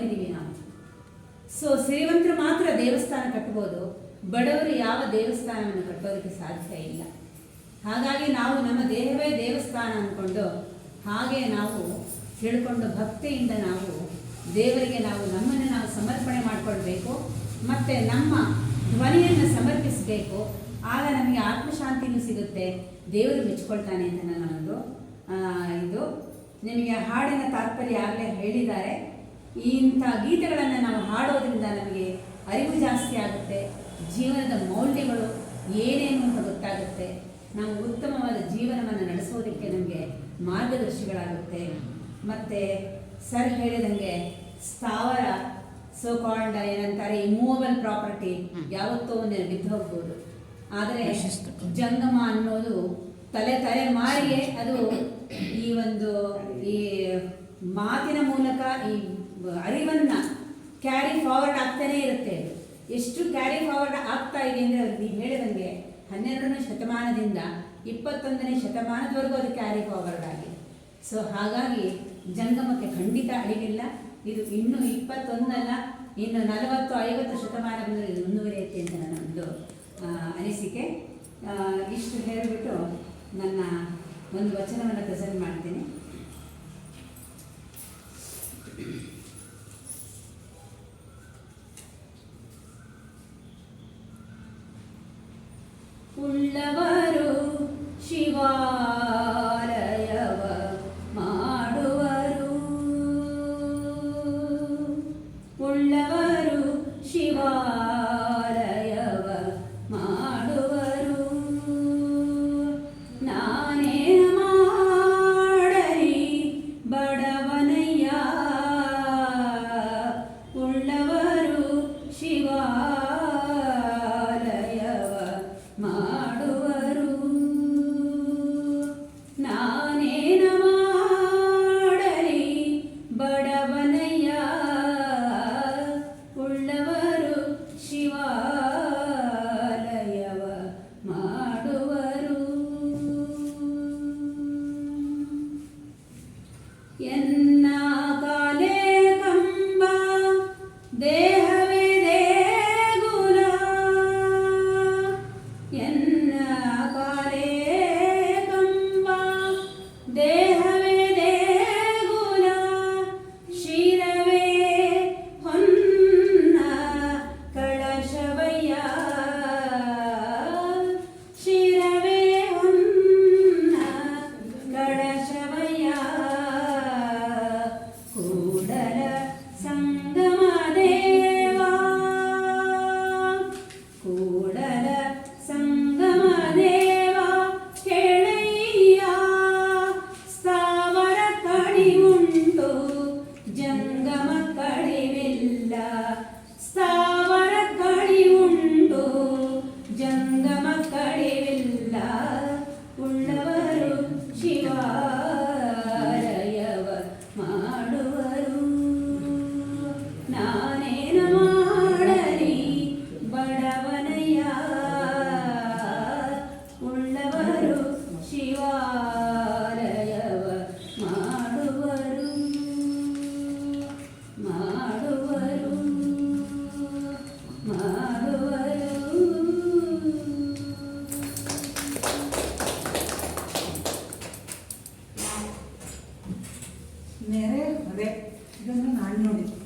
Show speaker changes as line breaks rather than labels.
ಬಂದಿದ್ದೀವಿ ನಾವು. ಸೊ ಶ್ರೀಮಂತರು ಮಾತ್ರ ದೇವಸ್ಥಾನ ಕಟ್ಬೋದು, ಬಡವರು ಯಾವ ದೇವಸ್ಥಾನವನ್ನು ಕಟ್ಟೋದಕ್ಕೆ ಸಾಧ್ಯ ಇಲ್ಲ. ಹಾಗಾಗಿ ನಾವು ನಮ್ಮ ದೇಹವೇ ದೇವಸ್ಥಾನ ಅಂದ್ಕೊಂಡು ಹಾಗೆ ನಾವು ತಿಳ್ಕೊಂಡು ಭಕ್ತಿಯಿಂದ ನಾವು ದೇವರಿಗೆ ನಮ್ಮನ್ನು ನಾವು ಸಮರ್ಪಣೆ ಮಾಡಿಕೊಳ್ಬೇಕು. ಮತ್ತು ನಮ್ಮ ಧ್ವನಿಯನ್ನು ಸಮರ್ಪಿಸಬೇಕು. ಆಗ ನಮಗೆ ಆತ್ಮಶಾಂತಿನೂ ಸಿಗುತ್ತೆ, ದೇವರು ಮೆಚ್ಕೊಳ್ತಾನೆ ಅಂತ ನನ್ನೊಂದು ಇದು. ನಿಮಗೆ ಹಾಡಿನ ತಾತ್ಪರ್ಯ ಆಗಲೇ ಹೇಳಿದ್ದಾರೆ. ಇಂಥ ಗೀತೆಗಳನ್ನು ನಾವು ಹಾಡೋದ್ರಿಂದ ನಮಗೆ ಅರಿವು ಜಾಸ್ತಿ ಆಗುತ್ತೆ, ಜೀವನದ ಮೌಲ್ಯಗಳು ಏನೇನು ಅಂತ ಗೊತ್ತಾಗುತ್ತೆ, ನಾವು ಉತ್ತಮವಾದ ಜೀವನವನ್ನು ನಡೆಸೋದಕ್ಕೆ ನಮಗೆ ಮಾರ್ಗದರ್ಶಿಗಳಾಗುತ್ತೆ. ಮತ್ತು ಸರ್ ಹೇಳಿದಂಗೆ ಸ್ಥಾವರ ಸೋ ಕಾಲ್ಡ್ ಏನಂತಾರೆ ಇಮೂವಬಲ್ ಪ್ರಾಪರ್ಟಿ ಯಾವತ್ತೋ ಒಂದಿನ ಬಿದ್ದು ಹೋಗ್ಬೋದು, ಆದರೆ ಜಂಗಮ ಅನ್ನೋದು ತಲೆಮಾರಿಗೆ ಅದು ಈ ಮಾತಿನ ಮೂಲಕ ಈ ಅರಿವನ್ನು ಕ್ಯಾರಿ ಫಾರ್ವರ್ಡ್ ಆಗ್ತಾನೇ ಇರುತ್ತೆ. ಅದು ಎಷ್ಟು ಕ್ಯಾರಿ ಫಾರ್ವರ್ಡ್ ಆಗ್ತಾ ಇದೆ ಅಂದರೆ ನೀವು ಹೇಳಿದಂಗೆ 12ನೇ ಶತಮಾನದಿಂದ 21ನೇ ಶತಮಾನದವರೆಗೂ ಅದು ಕ್ಯಾರಿ ಫಾರ್ವರ್ಡ್ ಆಗಿದೆ. ಸೊ ಹಾಗಾಗಿ ಜಂಗಮಕ್ಕೆ ಖಂಡಿತ ಅಳಿವಿಲ್ಲ. ಇದು ಇನ್ನೂ 21 ಅಲ್ಲ, ಇನ್ನು 40-50 ಶತಮಾನಗಳು ಇದು ಮುಂದುವರಿಯುತ್ತೆ ಅಂತ ನನ್ನ ಒಂದು ಅನಿಸಿಕೆ. ಇಷ್ಟು ಹೇಳಿಬಿಟ್ಟು ನನ್ನ ಒಂದು ವಚನವನ್ನು ಪ್ರೆಸೆಂಟ್ ಮಾಡ್ತೀನಿ. ಉಳ್ಳವರು ಶಿವಾಲಯವ ಮಾಡುವರು, ಉಳ್ಳವರು ಶಿವಾಲಯವ ಮಾಡುವರು, ನಾನೇನು ಮಾಡಲಿ ಬಡವನಯ್ಯ, ಉಳ್ಳವರು ಶಿವಾಲಯವ ಮಾಡುವರು, ನಾನೇನು ಮಾಡಲಿ ಬಡವನಯ್ಯ, ಉಳ್ಳವರು ಶಿವಾಲಯವ ಮಾಡುವರು. ಎನ್ನ ಕಾಲೇ ಕಂಬ ದೇಹವೇ ದೇಗುಲ, ಎನ್ನ ಕಾಲೇ ಕಂಬ ದೇಹವೇ ದೇಗುಲ, ಶಿರವೇ ಹೊನ್ನ ಕಳಶವಯ್ಯ, ಶಿರವೇ ಹೊನ್ನ ಕಳಶವಯ್ಯ, ಕೂಡಲ ಸಂಗಮ ದೇವಾ, ಕೂಡಲ ಸಂಗಮ ದೇವಾ ಕೇಳಯ್ಯ, ಸ್ಥಾವರ ಕಡಿವುಂಟು ಜಂಗಮ ಕಡಿವಿಲ್ಲ, ಸ್ಥಾವರ ಕಡಿವುಂಟು ಜಂಗಮ ಕಡಿವಿಲ್ಲ, ಉಳ್ಳವರು ಶಿವಾಲಯವ ಮಾಡುವರು, ನಾನೇನು ಮಾಡಲಿ ಬಡವನಯ್ಯ, ಉಳ್ಳವರು ಶಿವಾಲಯವ ಮಾಡುವರು, ಮಾಡುವರು, ಮಾಡುವರು.
ನೆರೆ ಹೊರೆ ಇದನ್ನು ನಾನು ನೋಡಿದ್ದೆ.